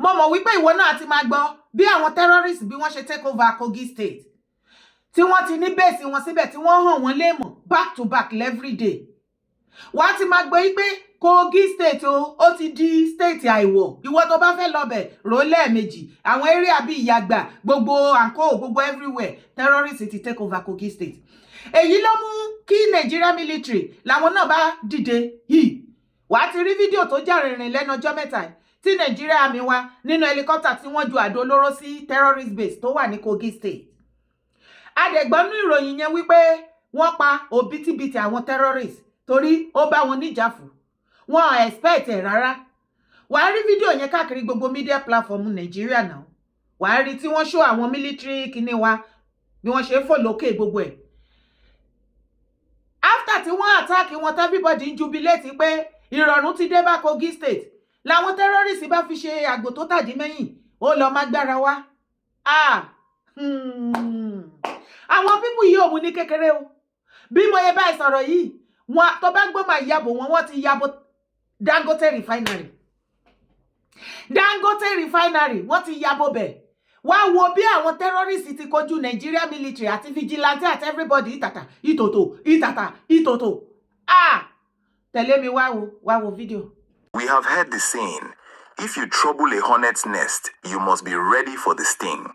mo mọ̀ wípé ìwọ náà ti máa gbọ́ bí àwọn terrorists bí wọ́n ṣe take over Kogi State tí wọ́n ti ní base wọn síbẹ̀ tí wọ́n hàn wọ́n léèmọ̀ back to back every day. Wàá ti máa gbọ́ wípé Kogi State ó ti di state àìwọ̀. Ìwọ tó bá fẹ́ lọ bẹ̀ rò lẹ́ẹ̀mejì. Àwọn area bí Ìyàgbà gbogbo àǹkó gbogbo everywhere terrorists ti take over Kogi State. Èyí ló mú kí Nigeria military làwọn náà bá dìde yìí. Wàá ti rí fídíò tó jà rìnrìn lẹ́nu ọjọ́ mẹ́ta tí Nigeria army wá nínú helicopter tí wọ́n ju àdó olóró sí terrorist base tó wà ní Kogi State. Adẹ̀gbọ́nú ìròyìn yẹn wípé wọ́n pa òbítíbitì àwọn terrorists torí ó bá wọn níjàfù. Wọ́n expect ẹ̀ rárá. Wàá rí fídíò yẹn káàkiri gbogbo media platform Nigeria náà. Wàá rí tí wọ́n show àwọn military kíní wa bí wọ́n ṣe fò lókè gbogbo ẹ̀. After tí wọ́n attack wọn everybody ń jubilate pé ìrọ̀rùn ti dé bá Kogi State. Làwọn terrorists bá fi ṣe àgbò tó tàdí mẹ́yìn. Ó lọ má gbára wá. Àwọn pípù yìí ò mú ní kékeré o. Bí mo yẹ bá sọ̀rọ̀ yìí, wọ́n tó bá gbọ́ máa yàbò wọ́n ti yàbò Dangote Refinery. Dangote Refinery wọ́n ti yàbò bẹ̀. Wá wo bí àwọn terrorists ti kojú Nigeria military àti vigilante àti everybody ìtòtò. Tẹ̀lé mi wá wo fídíò. We have heard the saying, if you trouble a hornet's nest, you must be ready for the sting.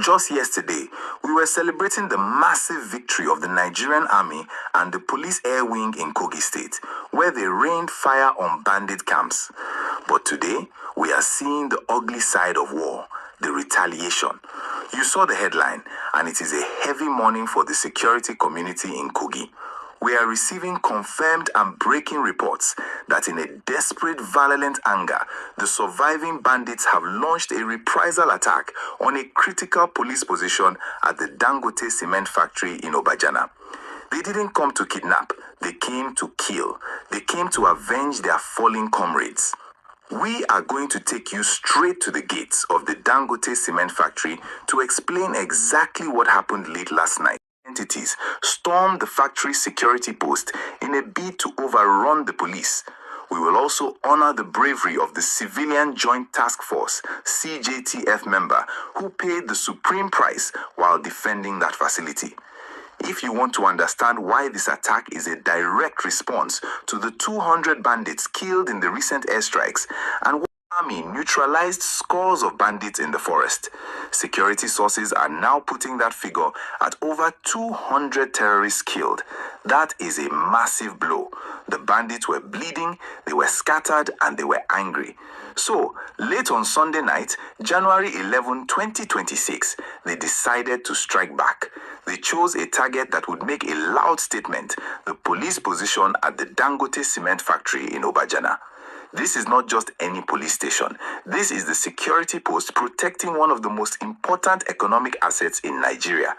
Just yesterday, we were celebrating the massive victory of the Nigerian Army and the Police Air Wing in Kogi State, where they rained fire on bandit camps. But today, we are seeing the ugly side of war, the retaliation. You saw the headline, and it is a heavy morning for the security community in Kogi. We are receiving confirmed and breaking reports that in a desperate, violent anger, the surviving bandits have launched a reprisal attack on a critical police position at the Dangote cement factory in Obajana. They didn't come to kidnap, they came to kill. They came to avenge their fallen comrades. We are going to take you straight to the gates of the Dangote cement factory to explain exactly what happened late last night. Entities stormed the factory security post in a bid to overrun the police. We will also honor the bravery of the Civilian Joint Task Force, CJTF member, who paid the supreme price while defending that facility. If you want to understand why this attack is a direct response to the 200 bandits killed in the recent airstrikes and why the army neutralized scores of bandits in the forest, security sources are now putting that figure at over 200 terrorists killed. That is a massive blow. The bandits were bleeding, they were scattered, and they were angry. So, late on Sunday night, January 11, 2026, they decided to strike back. They chose a target that would make a loud statement, the police position at the Dangote cement factory in Obajana. This is not just any police station. This is the security post protecting one of the most important economic assets in Nigeria.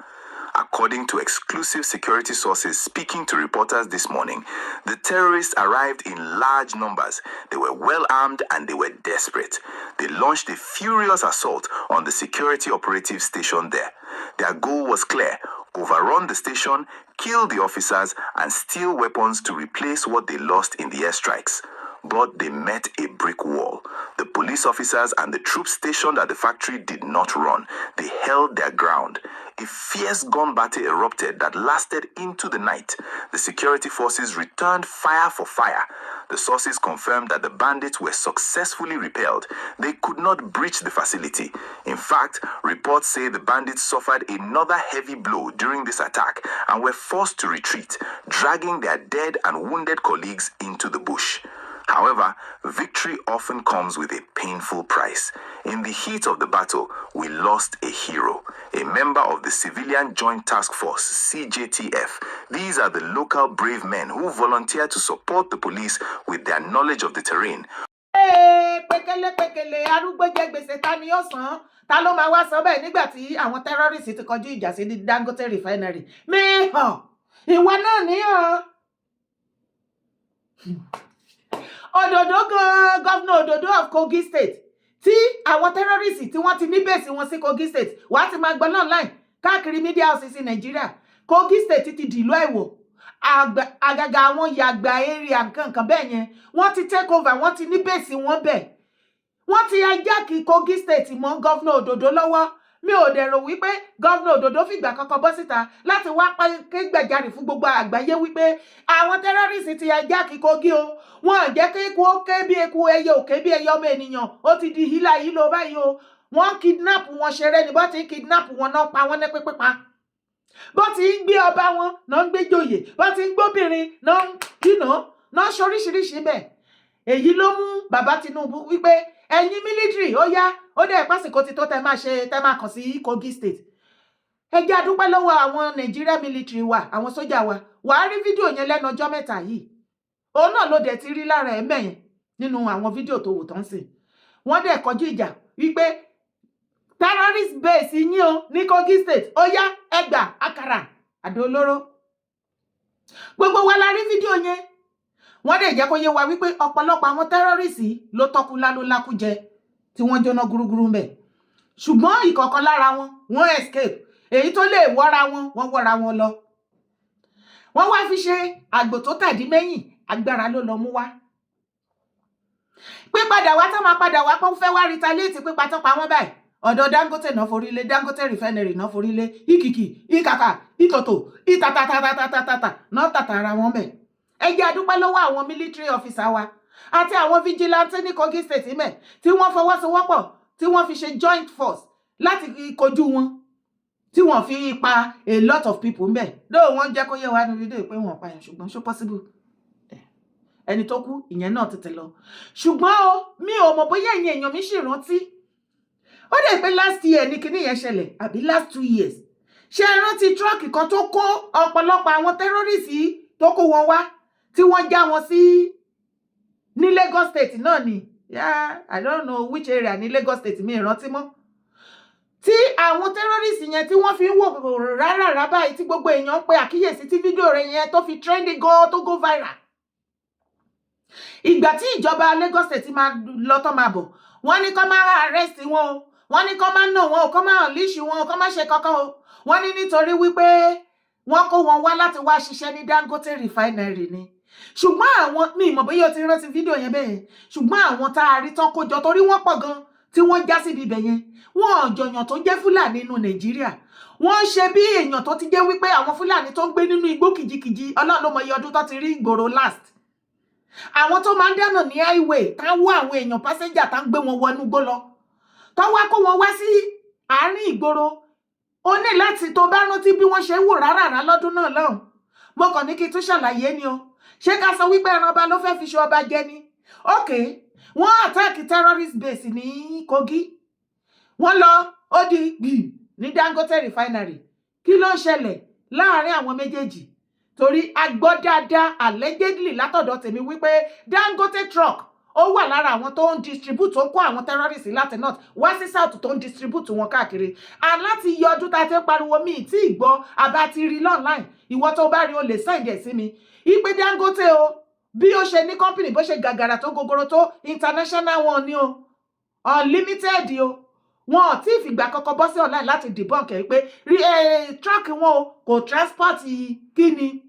According to exclusive security sources speaking to reporters this morning, the terrorists arrived in large numbers. They were well armed and they were desperate. They launched a furious assault on the security operative station there. Their goal was clear: overrun the station, kill the officers, and steal weapons to replace what they lost in the airstrikes. But they met a brick wall. The police officers and the troops stationed at the factory did not run. They held their ground. A fierce gun battle erupted that lasted into the night. The security forces returned fire for fire. The sources confirmed that the bandits were successfully repelled. They could not breach the facility. In fact, reports say the bandits suffered another heavy blow during this attack and were forced to retreat, dragging their dead and wounded colleagues into the bush. However, victory often comes with a painful price. In the heat of the battle, we lost a hero, a member of the Civilian Joint Task Force, CJTF. These are the local brave men who volunteer to support the police with their knowledge of the terrain. Ta ló máa wá sọ bẹ́ẹ̀ nígbà tí àwọn terrorists ti kọjú ìjà sí ní Dangote Refinery? Ìwọ náà ní hàn. Òdòdó Governor Òdòdó of Kogi State tí àwọn terrorists tí wọ́n ti ní base wọn sí Kogi State wá ti máa gbọ́ online káàkiri media houses in Nigeria. Kogi State ti dìlú ẹ̀wọ̀ àgàgà àwọn Yàgbà area nǹkan bẹ́ẹ̀ yẹn wọ́n ti take over, wọ́n ti ní base wọn bẹ́ẹ̀. wọ́n ti hijack Kogi State mọ́ gọ́vnà Òdòdó lọ́wọ́. Mi ò dẹ̀ rò wípé gọ́vnà Òdòdó fìgbà kankan bọ́ síta láti wá ké gbàjarè fún gbogbo àgbáyé wípé àwọn terrorist ti hijack Kogi o. Wọ́n jẹ́ kí eku ó ké bí eku, ẹyẹ ò ké bí ẹyẹ ọmọ ènìyàn. Ó ti di hílà yìí lọ báyìí o. Wọ́n kidnap wọn ṣeré ni, bó ti kidnap wọn náà pa wọ́n ní pípípa. Bó ti ń gbé ọba wọn náà ń gbé joyè, bó ti ń gbóbìnrin náà ṣoríṣiríṣi bẹ́ẹ̀. Èyí ló mú bàbá Tinubu wípé ẹ̀yin military ó yá, ó dẹ̀ pásìkò ti tó tẹ́ máa kàn sí Kogi State. Ẹ jẹ́ a dúpẹ́ lọ́wọ́ àwọn Nigeria military wa, àwọn sójà wa. Wàá rí fídíò yẹn lẹ́nu ọjọ́ mẹ́ta yìí. Òun náà ló dẹ̀ ti rí lára ẹ̀ mẹ́yẹn nínú àwọn fídíò tó wò tán sí. Wọ́n dẹ̀ kọjú ìjà wípé terrorist base yín o ní Kogi State, ó yá ẹgbà àkàrà àdó olóró. Gbogbo wa la rí fídíò yẹn. Wọ́n dẹ̀ jẹ́ kó yé wa wípé ọ̀pọ̀lọpọ̀ àwọn terrorist ló tọ́kúlá ló lákújẹ tí wọ́n jóná gúrúgúrú ńbẹ̀. Ṣùgbọ́n ìkọ̀kan lára wọn, wọ́n escape. Èyí tó lè wọ́ra wọn, wọ́n wọ́ra wọn lọ. Wọ́n wá fi ṣe àgbò tó tàdí mẹ́yìn, agbára ló lọ mú wá. Pé padà wá tó máa padà wá pọ́n fẹ́ wá retaliate pípa tó pa wọ́n báyìí. Ọ̀dọ̀ Dangote náà forílé, Dangote Refinery náà forílé, ìkìkì, ìkàkà, ìtòtò, ìtàtàtàtàtàtàtà náà tàtàrà wọn bẹ̀. Ẹ jẹ́ a dúpẹ́ lọ́wọ́ àwọn military officer wa àti àwọn vigilante ní Kogi State mẹ́ tí wọ́n fọwọ́sowọ́pọ̀ tí wọ́n fi ṣe joint force láti kojú wọn, tí wọ́n fi pa a lot of people ńbẹ̀. Lóò wọ́n jẹ́ kó yé wa ní fídíò pé wọ́n pààyàn, ṣùgbọ́n ṣó possible? Ẹni tó kú ìyẹn náà tètè lọ. Ṣùgbọ́n o, mi ò mọ̀ bóyá ẹ̀yin èèyàn mi ṣì rántí. Ó dẹ̀ pé last year ní kinní yẹn ṣẹlẹ̀, àbí last 2 years. Ṣé ẹ rántí truck kan tó kó ọ̀pọ̀lọpọ̀ àwọn terrorist tó kó wọn wá tí wọ́n já wọn sí ní Lagos State náà ni? Yeah, I don't know which area ní Lagos State, mi rántí mọ́. Tí àwọn terrorist yẹn tí wọ́n fi ń wò rárá báyìí tí gbogbo èèyàn ń pe àkíyèsí tí fídíò rẹ̀ yẹn tó fi trendy gan tó go viral. Ìgbà tí ìjọba Lagos State máa lọ tán máa bọ̀, wọ́n ní kó máa arrest wọn o, wọ́n ní kó máa nà wọn o, kó máa unleash wọn o, kó máa ṣe kankan o. Wọ́n ní nítorí wípé wọ́n kó wọn wá láti wá ṣiṣẹ́ ní Dangote Refinery ni. Ṣùgbọ́n àwọn, mi mọ̀ bóyá o ti rántí fídíò yẹn bẹ́ẹ̀, ṣùgbọ́n àwọn tá a rí tán kó jọ torí wọ́n pọ̀ gan tí wọ́n já síbi ibẹ̀ yẹn. Wọ́n jọyàn tó jẹ́ Fúlàní nínú Nàìjíríà. Wọ́n ṣe bí èèyàn tó ti jẹ́ wípé àwọn Fúlàní tó ń gbé nínú igbó kìjikìji, Ọlọ́run ló mọ iye ọdún tó ti rí ìgboro last. Àwọn tó máa ń dáná ní highway, tá wọ́ àwọn èèyàn passenger tá ń gbé wọn wọnú igbó lọ. Tó wá kó wọn wá sí àárín ìgboro. Ó ní láti tó bá rántí bí wọ́n ṣe ń wò rárá lọ́dún náà lọ́hùn. Mo kàn ní kí n tún ṣàlàyé ni o. Ṣé ká sọ wípé ẹran ọba ló fẹ́ fi ṣe ọba jẹ ni? Okay, wọ́n attack terrorist base ní Kogi. Wọ́n lọ ó di gbì ní Dangote Refinery. Kí ló ń ṣẹlẹ̀ láàárín àwọn méjèèjì? Torí a gbọ́ dáadáa allegedly látọ̀dọ̀ tèmi wípé Dangote truck ó wà lára àwọn tó ń distribute, ó kó àwọn terrorists láti north wá sí south tó ń distribute wọn káàkiri. And láti yọ ọdún tá a ti ń pariwo mi tí ìgbọ́ àbá ti rí online, ìwọ tó bá rí o lè send ẹ̀ sí mi. Ìpè Dangote o, bí ó ṣe ní company bó ṣe gàgàrà tó gogoro tó international wọn ni o, unlimited o. Wọn ò tí ì fìgbà kankan bọ́ sí online láti debunk ẹ̀ pé truck wọn o kò transport kíni,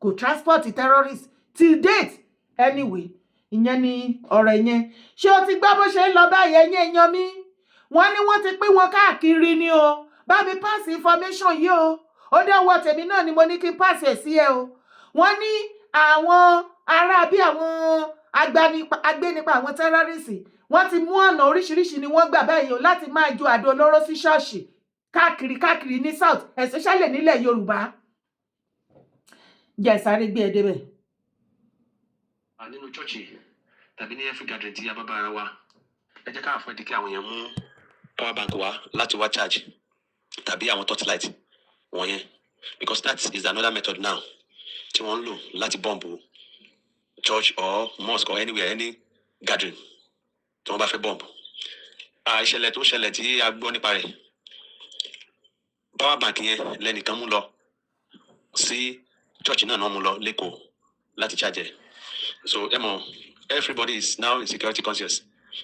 kò transport terrorist till date. Anyway, ìyẹn ni ọ̀rọ̀ yẹn. Ṣé o ti gbọ́ bó ṣe ń lọ báyìí ẹ̀yin èèyàn mi? Wọ́n ní wọ́n ti pín wọn káàkiri ni o. Bá mi pass information yìí o. Ó dẹ́wọ́ tèmi náà ni mo ní kí n pass ẹ̀ sí ẹ o. Wọ́n ní àwọn ará bí àwọn agbénipa àwọn terrorists, wọ́n ti mú ọ̀nà oríṣiríṣi ni wọ́n gbà báyìí o láti máa ju àdó olóró sí ṣọ́ọ̀ṣì káàkiri ní south, especially nílẹ̀ Yorùbá. Jẹ́ sáré gbé ẹ débẹ̀. Nínú chọ́ọ̀chì tàbí ní every gathering tí a bá bára wa, ẹ jẹ́ ká fún ẹ di kí àwọn èèyàn mú power bank wá láti wá charge tàbí àwọn torchlight wọ̀nyẹn, because that is another method now tí wọ́n ń lò láti bomb church or mosque or anywhere, any gathering tí wọ́n bá fẹ́ bomb. Ìṣẹ̀lẹ̀ tó ṣẹlẹ̀ tí a gbọ́ nípa rẹ̀, power bank yẹn lẹ́nìkan mú lọ sí church náà mú lọ lẹ́kọ̀ọ́ láti charge. So everybody is now in security conscious.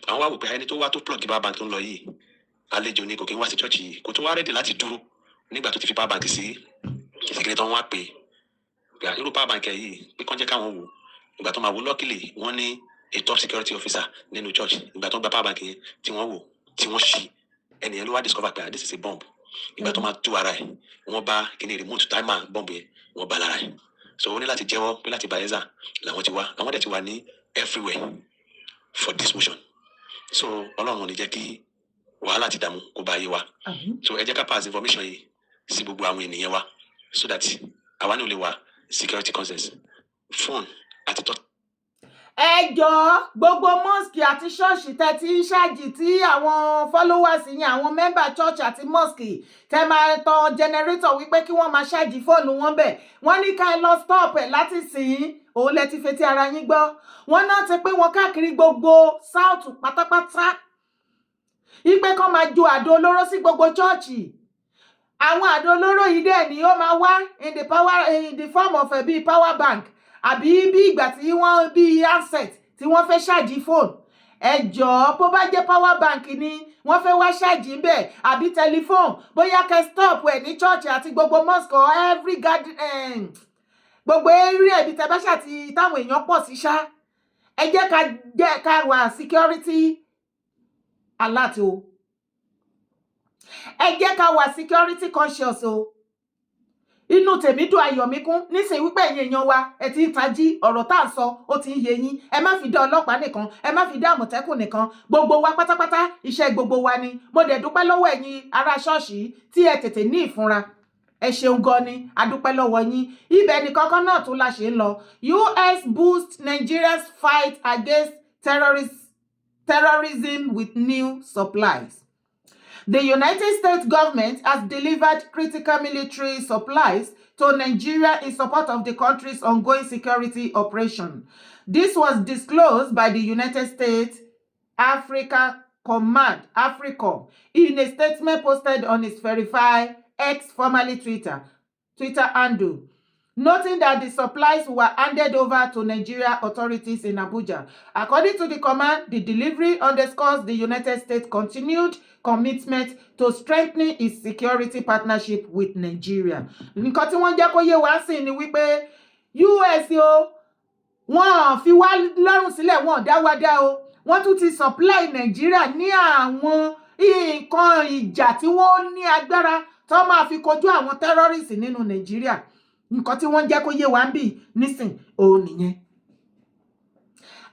Àwọn wá wò pé ẹni tó wá tó plug power bank tó ń lọ yìí àlejò ni, kò kí ń wá sí church yìí, kò tó wá ready láti dúró nígbà tó ti fi power bank sí ìsìnkiri tó ń wá pé irú power bank yìí pé kán jẹ́ káwọn wò. Ìgbà tó máa wò luckily wọ́n ní a top security officer nínú church ìgbà tó ń gba power bank yẹn tí wọ́n wò tí wọ́n ṣí ẹnìyẹn ló wá discover pé this is a bomb ìgbà tó máa tú ara ẹ̀ wọ́n bá kíní remote timer bomb yẹn wọ́n bá lára ẹ̀ so ó ní láti jẹ́wọ́ pé láti Bayelsa làwọn ti wá àwọn dẹ̀ ti wà ní everywhere for this mission so Ọlọ́run ò ní jẹ́ kí wàhálà ti dààmú kó bá yé wa so ẹ jẹ́ ká pass information yìí sí gbogbo àwọn ènìyàn wa so that àwa náà lè wà security conscious phone àti tọ́. ẹ jọ̀ọ́ gbogbo mosque àti ṣọ́ọ̀ṣì tẹ́ ti ń ṣáàjì tí àwọn followers yín àwọn member church àti mosque tẹ́ máa tan generator wípé kí wọ́n máa ṣáàjì fóònù wọn bẹ̀ wọ́n ní ká ẹ lọ stop ẹ̀ láti sìn òun lẹ ti fetí ara yín gbọ́ wọ́n náà ti pé wọn káàkiri gbogbo south pátápátá ipe kan máa ju àdó olóró sí gbogbo chọ́ọ̀chì àwọn àdó olóró yìí dẹ̀ ni ó máa wá in the form of bíi power bank àbí bí ìgbà tí wọ́n bí handset tí wọ́n fẹ́ ṣáàjì fóònù ẹ jọ̀ọ́ bó bá jẹ́ power bank ni wọ́n fẹ́ wá ṣáàjì ń bẹ̀ àbí tẹlifóònù bóyá kẹ́ stop ẹ̀ ní church àti gbogbo mosque or every garden gbogbo area ibi tẹ́ bá ṣàti táwọn èèyàn pọ̀ sí ṣá ẹ jẹ́ ká wà security alert o ẹ jẹ́ ká wà security conscious o inú tèmi dùn ayọ̀ mi kún nísìnyí wípé ẹ̀yin èèyàn wa ẹ ti ń tají ọ̀rọ̀ tá à ń sọ ó ti ń yé yín ẹ má fi dá ọlọ́pàá nìkan ẹ má fi dá àmọ̀tẹ́kùn nìkan gbogbo wa pátápátá iṣẹ́ gbogbo wa ni mo dẹ̀ dúpẹ́ lọ́wọ́ ẹ̀yin ará ṣọ́ọ̀ṣì tí ẹ tètè ní ìfúnra ẹ ṣeun gan ni a dúpẹ́ lọ́wọ́ yín ibẹ̀ ni kankan náà tún la ṣe ń lọ US boost Nigeria's fight against terrorism with new supplies. The United States government has delivered critical military supplies to Nigeria in support of the country's ongoing security operation. This was disclosed by the United States Africa Command, AFRICOM, in a statement posted on its verified X, formerly Twitter handle, noting that the supplies were handed over to Nigeria authorities in Abuja. According to the command, the delivery underscores the United States' continued commitment to strengthening its security partnership with Nigeria. Nǹkan tí wọ́n jẹ́ kó yé wa sí ni wípé US o wọ́n fi wá lọ́rùn sílẹ̀ wọ́n dá wa dá o wọ́n tún ti supply Nigeria ní àwọn nǹkan ìjà tí wọ́n ní agbára tó máa fi kojú àwọn terrorists nínú Nigeria. Nǹkan tí wọ́n jẹ́ kó yé wa ń bì nísìn òun nìyẹn.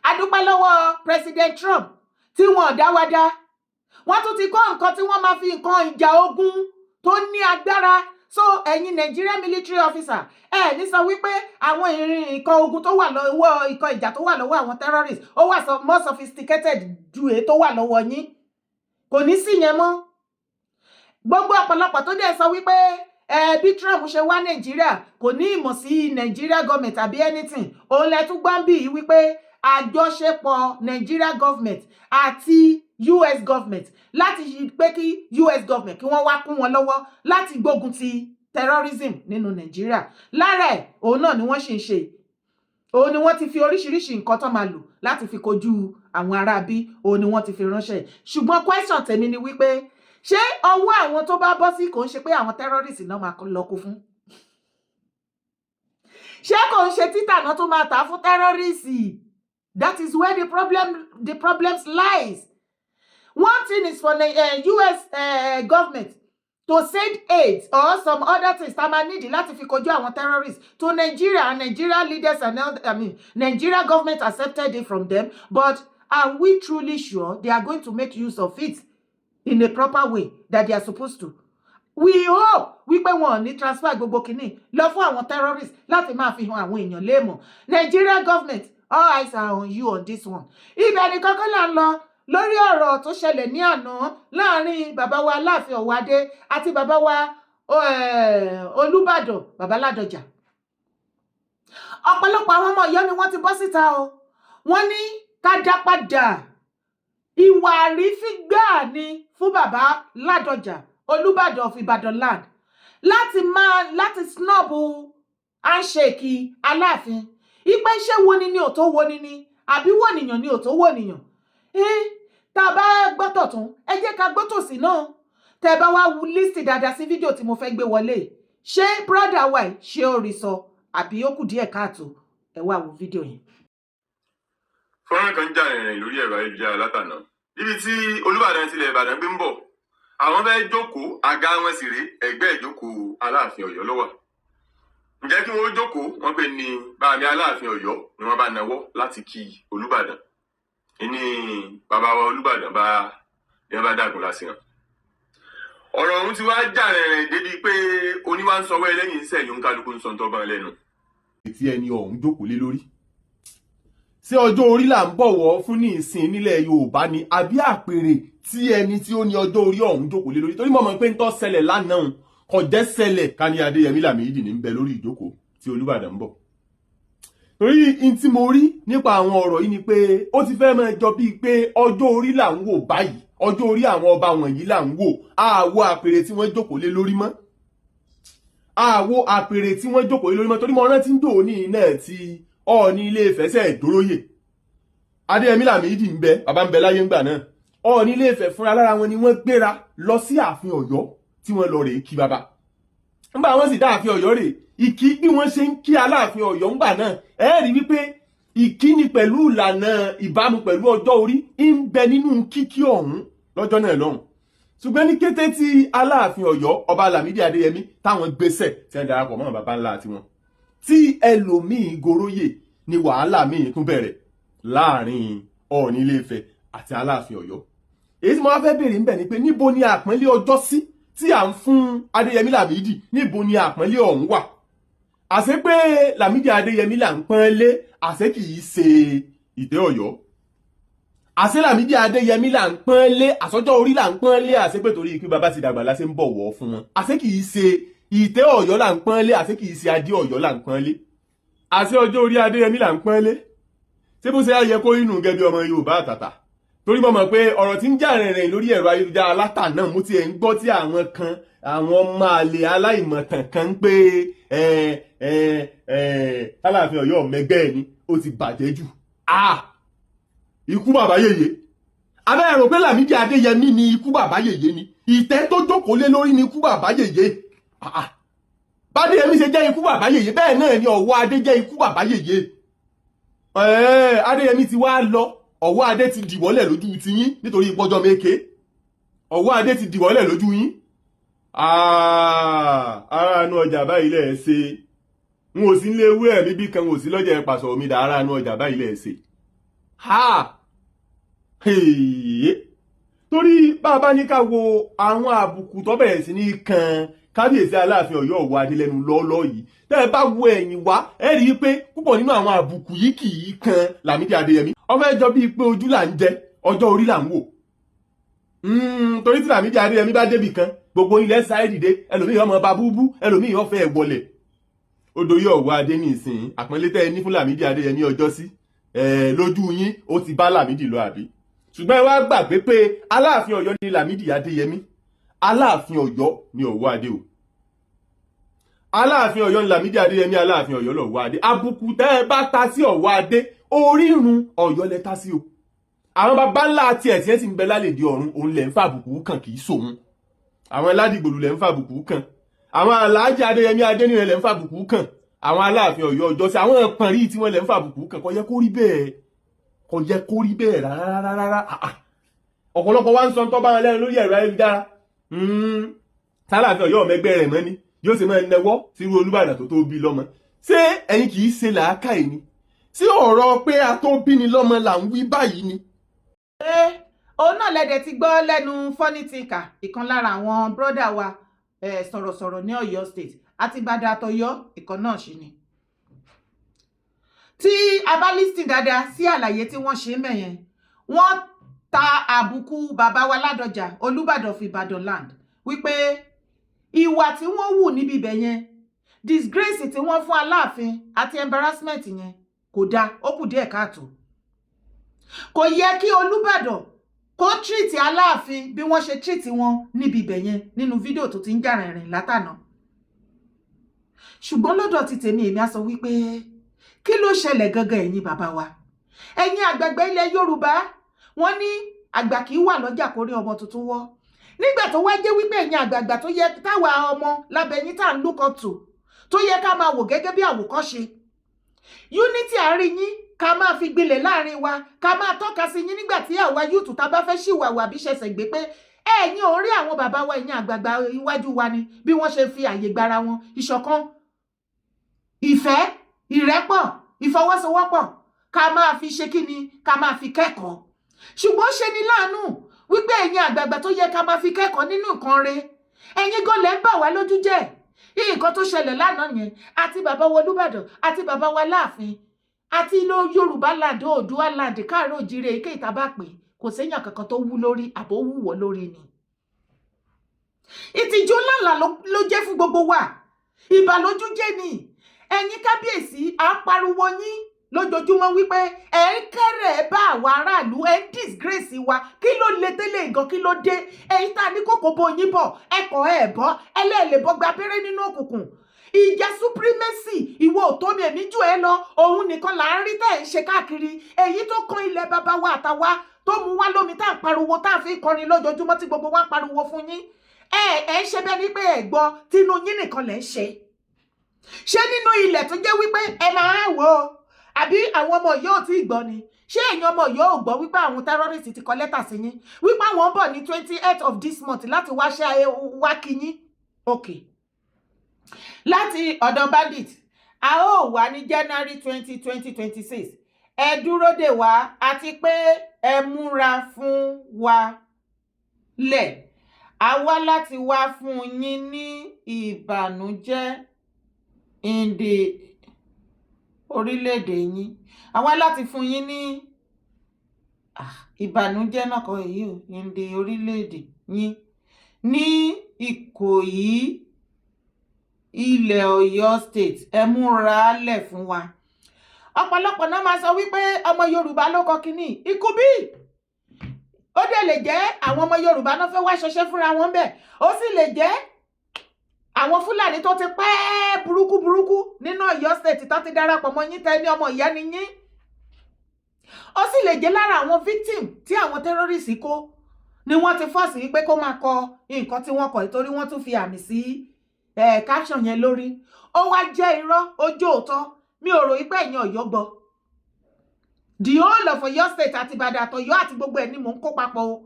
A dúpẹ́ lọ́wọ́ President Trump tí wọ́n dá wa dá. Wọ́n tún ti kó nǹkan tí wọ́n máa fi nǹkan ìjà ogun tó ní agbára. So ẹ̀yin Nigeria military officer ẹ ní sọ wípé àwọn nǹkan ogun tó wà lọ́wọ́ nǹkan ìjà tó wà lọ́wọ́ àwọn terrorists ó wà more sophisticated ju èyí tó wà lọ́wọ́ yín. Kò ní sí yẹn mọ́. Gbogbo ọ̀pọ̀lọpọ̀ tó dẹ̀ sọ wípé bí Trump ṣe wá Nàìjíríà kò ní ìmọ̀ sí Nigeria government àbí anything òun lẹ tún gbọ́n bí wípé àjọṣepọ̀ Nigeria government àti US government láti pé kí US government kí wọ́n wá kún wọn lọ́wọ́ láti gbógun ti terrorism nínú Nigeria lára ẹ̀ òun náà ni wọ́n ṣì ń ṣe òun ni wọ́n ti fi oríṣiríṣi nǹkan tó máa lò láti fi kojú àwọn aráabí òun ni wọ́n ti fi ránṣẹ́ ṣùgbọ́n question tèmi ni wípé ṣé ọwọ́ àwọn tó bá bọ́ sí kò ń ṣe pé àwọn terrorists náà máa lọ kó fún ṣé kò ń ṣe títà náà tó máa tà fún terrorists? That is where the problems lies. One thing is for the US government to send aid or some other things that might need láti fi kojú àwọn terrorists to Nigeria, and Nigeria leaders and Nigeria government accepted it from them, but are we truly sure they are going to make use of it in a proper way that they are supposed to? We hope wípé wọn ní transfer gbogbo kìíní lọ fún àwọn terrorists láti máa fi hàn àwọn èèyàn léèmọ̀. Nigeria government, all eyes are on you on this one. Ibẹ̀ ni kankan là ń lọ lórí ọ̀rọ̀ tó ṣẹlẹ̀ ní àná láàrin bàbá wa Aláàfin Ọ̀wádé àti bàbá wa Olúbàdàn bàbá Ládọjà. Ọ̀pọ̀lọpọ̀ àwọn ọmọ Ọ̀yọ́ ni wọ́n ti bọ́ síta o. Wọ́n ní ká dá padà. Ìwà àrífín gbáà ni fún bàbá Ládọjà Olúbàdàn of Ìbàdàn land láti snob handshake Aláàfin. Ipe ṣé wo ni ò tó wo ni àbí wo nìyàn ni ò tó wo nìyàn. Tá bá gbọ́tọ̀ tún ẹ jẹ́ ká gbọ́tọ̀ sí náà. Tẹ́ bá wá list dáadáa sí fídíò tí mo fẹ́ gbé wọlé. Ṣé brother wa ṣé ó rí sọ àbí ó kù díẹ̀ káàtó? Ẹ wá wo fídíò yẹn. fọ́nrán kan jà rìnrìn lórí ẹ̀rọ ayélujára látàná níbi tí Olúbàdàn tilẹ̀ Ìbàdàn gbé ń bọ̀ àwọn fẹ́ jókòó àga wọn sì rèé ẹgbẹ́ ìjókòó Aláàfin Ọ̀yọ́ ló wà. Ǹjẹ́ kí wọ́n jókòó wọ́n pè ní bàmí Aláàfin Ọ̀yọ́ ni wọ́n bá nawọ́ láti kí Olúbàdàn ìní bàbá wa Olúbàdàn ní wọ́n bá dàgùn lásìkò. Ọ̀rọ̀ ọ̀hún ti wá jà rìnrìn débi pé oníwà ń sọwọ́ ẹlẹ́yìn sẹ́yìn kálukú ń sọ ń tọ́gbọ́n lẹ́nu. Tí ẹni ọ̀hún jókòó lé lórí ṣé ọjọ́ orí là ń bọ̀wọ̀ fún ní ìsìn nílẹ̀ Yorùbá ni àbí àpèrè tí ẹni tí ó ní ọjọ́ orí ọ̀hún jókòó lé lórí torí mo mọ̀ pé ń tọ́ ṣẹlẹ̀ lánàá kò jẹ́ ṣẹlẹ̀ ká ní Adéyẹmí Lámìdí ní ń bẹ lórí ìjókòó tí Olúbàdàn ń bọ̀. Torí in tí mo rí nípa àwọn ọ̀rọ̀ yìí ni pé ó ti fẹ́ máa jọ bíi pé ọjọ́ orí là ń wò báyìí ọjọ́ orí àwọn ọba wọ̀nyí là ń wò àwo àpèrè tí wọ́n jókòó lé lórí mọ́ àwo àpèrè tí wọ́n jókòó lé lórí mọ́ torí mo rántí ń dò ní iná tí Ọọ̀ni Ilé Ifẹ̀ ṣe ìdóróyè Adéyẹmí Lámìdí ń bẹ bàbá ń bẹ láyé ńgbà náà Ọọ̀ni Ilé Ifẹ̀ fúnra lára wọn ni wọ́n gbéra lọ sí ààfin Ọ̀yọ́ tí wọ́n lọ rèé kí bàbá ńgbà wọ́n sì dá ààfin Ọ̀yọ́ rèé ìkí bí wọ́n ṣe ń kí Aláàfin Ọ̀yọ́ ńgbà náà ẹ rí wípé ìkíni pẹ̀lú ìlànà ìbámu pẹ̀lú ọjọ́ orí ń bẹ nínú kíkí ọ̀hún lọ́jọ́ náà lọ́hùn ṣùgbọ́n ní kété tí Aláàfin Ọ̀yọ́ ọba Lámìdí Adéyẹmí táwọn gbéṣẹ̀ tí wọ́n darapọ̀ mọ́ bàbá ńlá tiwọn tí ẹlòmíì goróyè ni wàhálà míì tún bẹ̀rẹ̀ láàrin Ọọ̀ni Ilé Ifẹ̀ àti Aláàfin Ọ̀yọ́. Èyí tí mo wá fẹ́ béèrè ńbẹ̀ ni pé níbo ni àpọ́nlé ọjọ́ sí tí à ń fún Adéyẹmí Lámìdí níbo ni àpọ́nlé ọ̀hún wà. Àṣé pé Lámìdí Adéyẹmí là ń pọ́nlé àṣé kì í ṣe ìtẹ́ Ọ̀yọ́. Àṣé Lámìdí Adéyẹmí là ń pọ́nlé àṣọjọ́ orí là ń pọ́nlé àṣé pé torí ikú bàbá ti dàgbà la ṣe ń bọ̀wọ̀ fún wọn. Àṣé kì í ṣe ìtẹ́ Ọ̀yọ́ là ń pọ́nlé àṣé kì í ṣe adé Ọ̀yọ́ là ń pọ́nlé. Àṣé ọjọ́ orí Adéyẹmí là ń pọ́nlé. Ṣé bó ṣe á yẹ kó inú gẹ́gẹ́ bí ọmọ Yorùbá àtàtà torí mo mọ̀ pé ọ̀rọ̀ tí ń jà rìnrìn lórí ẹ̀rọ ayélujára látàná mo ti ẹ̀ ń gbọ́ tí àwọn kan àwọn ọmọ àlè aláìmọ̀tàn kan ń pé Aláàfin Ọ̀yọ́ mẹgbẹ́ ẹ̀ ni ó ti bàjẹ́ jù ikú bàbá yèyé abẹ́ ẹ̀rọ pé Lámìdí Adéyẹmí ni ikú bàbá yèyé ni ìtẹ́ tó jókòó lé lórí ni ikú bàbá yèyé bádéyẹmí ṣe jẹ́ ikú bàbá yèyé bẹ́ẹ̀ náà ni ọ̀wọ́ adé jẹ́ ikú bàbá yèyé Adéyẹmí ti wá lọ ọ̀wọ́ adé ti dìwọ́lẹ̀ lójú ti yín nítorí ìpọ́jọ́ méke ọ̀wọ́ adé ti dìwọ́lẹ̀ lójú yín ara nu ọjà báyìí lẹ̀ ṣe n ò sí nílé ewúrẹ́ bíbí kan n ò sí lọ́jà ìpàṣọ mi dà ara nu ọjà báyìí lẹ̀ ṣe torí bàbá ní ká wo àwọn àbùkù tó bẹ̀rẹ̀ sí ní kan kábíyèsí Aláàfin Ọ̀yọ́ Ọ̀wọ́ adé lẹ́nu lọ́ọ́lọ́ yìí tẹ́ ẹ bá wo ẹ̀yìn wá ẹ rí i pé púpọ̀ nínú àwọn àbùkù yìí kì í kan Lámìdí Adéyẹmí ó fẹ́ jọ bíi pé ojú là ń jẹ ọjọ́ orí là ń wò torí tí Lámìdí Adéyẹmí bá débì kan gbogbo ilẹ̀ sáré dìde ẹlòmíì ọmọ bá búbú ẹlòmíì ó fẹ́ wọlẹ̀ odò yóò Ọ̀wọ́ adé ní ìsìn àpọ́nlé tẹ́ ẹ ní fún Lámìdí Adéyẹmí ọjọ́ sí lójú yín ó ti bá Lámìdí lọ àbí ṣùgbọ́n ẹ wá gbàgbé pé Aláàfin Ọ̀yọ́ ní Lámìdí Adéyẹmí Aláàfin Ọ̀yọ́ ní Ọ̀wọ́ adé o Aláàfin Ọ̀yọ́ ní Lámìdí Adéyẹmí Aláàfin Ọ̀yọ́ lọ̀wọ́ adé àbùkù tẹ́ ẹ bá ta sí Ọ̀wọ́ adé orírun Ọ̀yọ́ lẹ ta sí o àwọn baba ńlá àti ẹ̀sìn ẹ̀ sì ń bẹ lálẹ́dí ọ̀run òun lẹ̀ ń fàbùkù kàn kì í sòun àwọn Ládìgbòlù lẹ̀ ń fàbùkù kàn àwọn Aláàjì Adéyẹmí Adéníran lẹ̀ ń fàbùkù kàn àwọn Aláàfin Ọ̀yọ́ ọjọ́ sí àwọn ẹ̀pọ̀nrí tí wọ́n lẹ̀ ń fàbùkù kàn kò yẹ kó rí bẹ́ẹ̀ kò yẹ kó rí bẹ́ẹ̀ rárá ọ̀pọ̀lọpọ̀ wá ń sọ tó bá wọn lẹ́nu lórí ẹ̀rọ ayélujára Aláàfin Ọ̀yọ́ mẹgbẹ́ rẹ̀ mọ́ ni yóò ṣe máa nẹwọ́ sírú Olúbàdàn tó tó bí lọ́mọ ṣé ẹ̀yin kì í ṣe làákàyè ni sí ọ̀rọ̀ pé a tó bí ni lọ́mọ là ń wí báyìí ni. òun náà lẹ́dẹ̀ ti gbọ́ lẹ́nu fọ́nítìkà ìkan lára àwọn bírọ́dà wa sọ̀rọ̀sọ̀rọ̀ ní Ọ̀yọ́ state àti Ìbàdàn àtọ̀yọ́ ìkan náà ṣì ni. tí a bá lísìn dáadáa sí àlàyé tí wọ́n ṣe mẹ́yẹn wọ́n ta àbùkù bàbá wa Ládọjà Olúbàdàn of Ìbàdàn land wípé ìwà tí wọ́n wù níbi ibẹ̀ yẹn disgrace tí wọ́n fún Aláàfin àti embarrassment yẹn kò dáa ó kù díẹ̀ káàtó kò yẹ kí Olúbàdàn kó treat Aláàfin bí wọ́n ṣe treat wọn níbi ibẹ̀ yẹn nínú fídíò tó ti ń jà rìnrìn látànà ṣùgbọ́n lọ́dọ̀ ti tèmi èmi á sọ wípé kí ló ṣẹlẹ̀ gangan ẹ̀yin bàbá wa ẹ̀yin àgbààgbà ilẹ̀ Yorùbá wọ́n ní àgbà kì í wà lọ́jà kórí ọmọ tuntun wọ́ nígbà tó wá jẹ́ wípé ẹ̀yin àgbààgbà tó yẹ táwa ọmọ lábẹ́yìn tá à ń look up to tó yẹ ká máa wò gẹ́gẹ́ bí àwòkọ́ṣe unity àárín yín ká máa fi gbilẹ̀ láàrin wa ká máa tọ́ka sí yín nígbà tí àwa yúùtù tá bá fẹ́ ṣìwàwà àbí ṣẹ̀ṣẹ̀ gbé pé ẹ̀yin ò rí àwọn bàbá wa ẹ̀yin àgbààgbà iwájú wa ni bí wọ́n ṣe fi àyè gbara wọn ìṣọ̀kan ìfẹ́ ìrẹ́pọ̀ ìfọwọ́sowọ́pọ̀ ká máa fi ṣe kí ni ká máa fi kẹ́kọ̀ọ́ ṣùgbọ́n ṣe ni láàánú wípé ẹ̀yin àgbààgbà tó yẹ ká máa fi kẹ́kọ̀ọ́ nínú nǹkan re ẹ̀yin gan lẹ́ ń bà wá lójú jẹ́ nǹkan tó ṣẹlẹ̀ lánàá yẹn àti bàbá wa Olúbàdàn àti bàbá wa Láàfin àti ilé Yorùbá land Oòduà land káàárọ̀ òjíire èké ìtàbá pé kò séèyàn kankan tó wú lórí àbó wúwọ́ lórí ni ìtìjú ńláńlá ló jẹ́ fún gbogbo wa ìbàlójú jẹ́ ni ẹ̀yin kábíyèsí à ń pariwo yín lójoojúmọ́ wípé ẹ̀ ń kẹ́rẹ̀ bá àwa aráàlú ẹ̀ ń disgrace wa kí ló le tẹ́lẹ̀ gan kí ló dé ẹ̀yin tá a ní kókó bo yín bọ̀ ẹ̀kọ́ ẹ̀ bọ́ ẹlẹ́ẹ̀lẹ́ bọ́ gba abẹ́rẹ́ nínú òkùnkùn ìjà supremacy ìwọ òtó mi èmi jù ẹ lọ òun nìkan là ń rí tẹ́ ẹ̀ ń ṣe káàkiri èyí tó kan ilẹ̀ bàbá wa àtàwa tó mú wá lómi tá à ń pariwo tá à fi kọrin lójoojúmọ́ tí gbogbo wa ń pariwo fún yín ẹ ṣe bẹ́ẹ̀ ni pé ẹ gbọ́ tinú yín nìkan lẹ̀ ń ṣe nínú ilẹ̀ tó jẹ́ wípé ẹ máa wò ó àbí àwọn ọmọ yóò tí gbọ́ ni ṣé ẹ̀yin ọmọ yóò gbọ́ wípé àwọn terrorists ti kọ lẹ́tà sí yín wípé àwọn ń bọ̀ ní 28th of this month láti wá ṣe wá kí yín ok láti ọ̀dọ̀ bandit a ó wà ní January 20, 2026 ẹ dúró dè wá àti pé ẹ múra fún wa lẹ̀ a wá láti wá fún yín ní ìbànújẹ́ in the orílẹ̀-èdè yín a wá láti fún yín ní ìbànújẹ́ náà kọ́ èyí ò in the orílẹ̀-èdè yín ní Ìkòyí ilẹ̀ Ọ̀yọ́ state ẹ múra lẹ̀ fún wa ọ̀pọ̀lọpọ̀ náà máa sọ wípé ọmọ Yorùbá ló kọ kínní ikú bí ó dẹ̀ lè jẹ́ àwọn ọmọ Yorùbá náà fẹ́ wá ṣọṣẹ́ fúnra wọn bẹ́ẹ̀ ó sì lè jẹ́ àwọn Fúlàní tó ti pẹ́ burúkú nínú Ọ̀yọ́ state tó ti darapọ̀ mọ́ yín tẹ́ ní ọmọ ìyá ni yín ó sì lè jẹ́ lára àwọn victim tí àwọn terrorists kó ni wọ́n ti fọ́ọ̀sì wípé kó máa kọ nǹkan tí wọ́n kọ nítorí wọ́n tún fi àmì sí caption yẹn lórí ó wá jẹ́ irọ́ ojú òótọ́ mi ò rò wípé ẹ̀yin Ọ̀yọ́ gbọ́ the whole of Ọ̀yọ́ state àti Ìbàdàn àtọ̀yọ́ àti gbogbo ẹ̀ ni mò ń kó papọ̀ o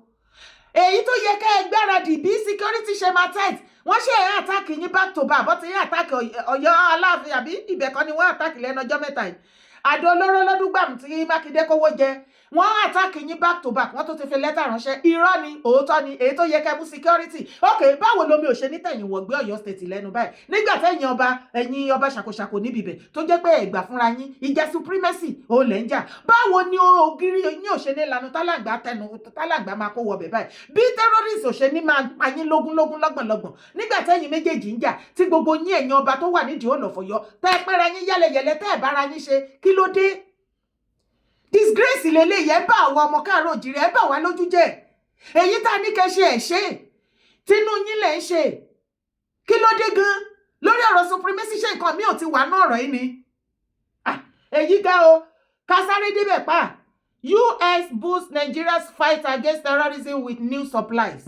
èyí tó yẹ kẹ́ ẹ gbáradì bí security ṣe máa tight wọ́n ṣe ẹ̀ àtàkì yín back to back bó ti yín àtàkì Ọ̀yọ́ Aláàfin àbí ibẹ̀ kan ni wọ́n àtàkì lẹ́nu ọjọ́ mẹ́ta yìí àdó olóró lọ́dún gbàmù tí Mákindé kówó jẹ wọ́n àtàkì yín back to back wọ́n tó ti fi lẹ́tà ránṣẹ́ irọ́ ni òótọ́ ni èyí tó yẹ kẹ́ mú security ok báwo lomi ò ṣe ní tẹ̀yìn wọ̀gbé Ọ̀yọ́ state lẹ́nu báyìí nígbà tẹ̀yìn ọba ṣàkóṣàkó níbi ibẹ̀ tó jẹ́ pé ẹ̀gbà fúnra yín ìjà supremacy ò lẹ́ ń jà báwo ni ògiri yín ò ṣe ní lanu tálàgbà máa kó wọbẹ̀ báyìí bí terrorist ò ṣe ní máa pa yín lógún lọ́gbọ̀n nígbà tẹ̀yìn méjèèjì ń jà tí gbogbo yín ẹ̀yin ọba tó wà nídìí Ọ̀yọ́ tẹ́ ẹ pẹ́ra yín yẹ́lẹyẹ̀lẹ tẹ́ ẹ bára yín ṣe kí ló dé disgrace lélẹ́yìí ẹ bá àwọn ọmọ káàárọ̀ òjìrì ẹ bá wá lójú jẹ́ èyí tá a ní kẹ́ ṣe ẹ̀ ṣe tínú yín lẹ̀ ń ṣe kí ló dé gan lórí ọ̀rọ̀ supremacy ṣe nǹkan mi ò ti wà náà ọ̀rọ̀ yìí ni èyí ga o ká sáré débẹ̀ pa US boosts Nigeria's fight against terrorism with new supplies.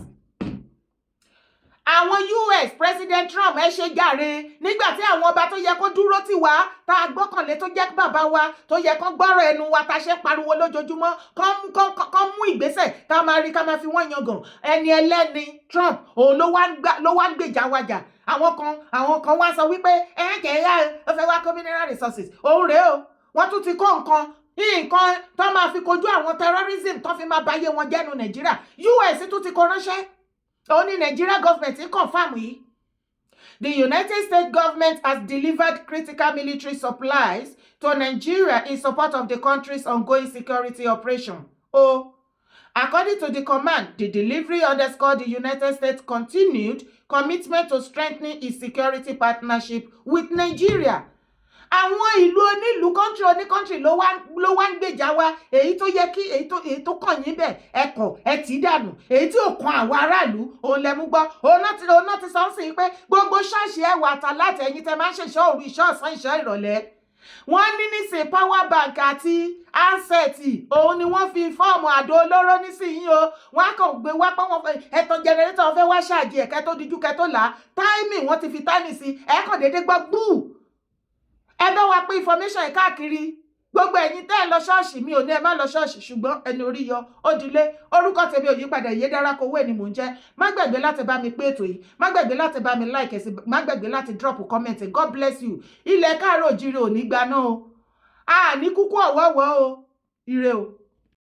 Àwọn US President Trump ẹ ṣe jàre nígbà tí àwọn ọba tó yẹ kó dúró tì wá tá a gbọ́kànlé tó jẹ́ bàbá wa tó yẹ kó gbọ́rọ̀ ẹnu wa tá a ṣe pariwo lójoojúmọ́ kó mú ìgbésẹ̀ ká máa rí ká máa fi wọ́n yangàn ẹni ẹlẹ́ni Trump òun ló wá ń gbèjà wájà àwọn kan wá sọ wípé kẹ̀yà ó fẹ́ wá kó mineral resources òun rèé o wọ́n tún ti kó nǹkan tó máa fi kojú àwọn terrorism tó fi máa báyé wọn jẹ́nu Nàìjíríà US tún ti kó ránṣẹ́. Only Nigeria government is confirmed. The United States government has delivered critical military supplies to Nigeria in support of the country's ongoing security operation. According to the command, the delivery underscored the United States' continued commitment to strengthening its security partnership with Nigeria. Àwọn ìlú onílùú country ló wá ń gbèjà wa èyí tó yẹ kí èyí tó kàn yín bẹ̀ ẹ̀kọ́ ẹ̀ tí dànù èyí tí ò kan àwọn aráàlú òun lẹ́mú gbọ́ òun náà ti sọ sí pé gbogbo ṣọ́ọ̀ṣì ẹ̀wà àtàláàtì ẹ̀yin tẹ́ máa ń ṣèṣọ́ òru ìṣọ́ ọ̀sán ìṣọ́ ìrọ̀lẹ́ wọ́n ní nísìn power bank àti ansẹ̀tì òun ni wọ́n fi fọ́ọ̀mù àdó olóró nísìnyí o wọ́n á kàn gbé wá pé wọ́n fẹ́ ẹ̀tàn jẹnẹrétọ̀ fẹ́ wá ṣáàjì ẹ̀kẹ́ tó dijú kẹ́ tó là á táìmì wọ́n ti fi táìmì sí ẹ̀kàn déédéé gbọ́ gbúù ẹ bá wa pín information káàkiri gbogbo ẹ̀yin tẹ́ ẹ lọ ṣọ́ọ̀ṣì mi ò ní ẹ má lọ ṣọ́ọ̀ṣì ṣùgbọ́n ẹni orí yọ ó dilé orúkọ tèmi ò yípadà Ìyédára Kowó ni mò ń jẹ́ má gbàgbé láti bá mi pé ètò yìí má gbàgbé láti bá mi like ẹ̀sìn má gbàgbé láti drop comment God bless you ilẹ̀ káàárọ̀ òjíire ò ní gbaná o a ní kúkú ọ̀wọ́wọ́ o ire o.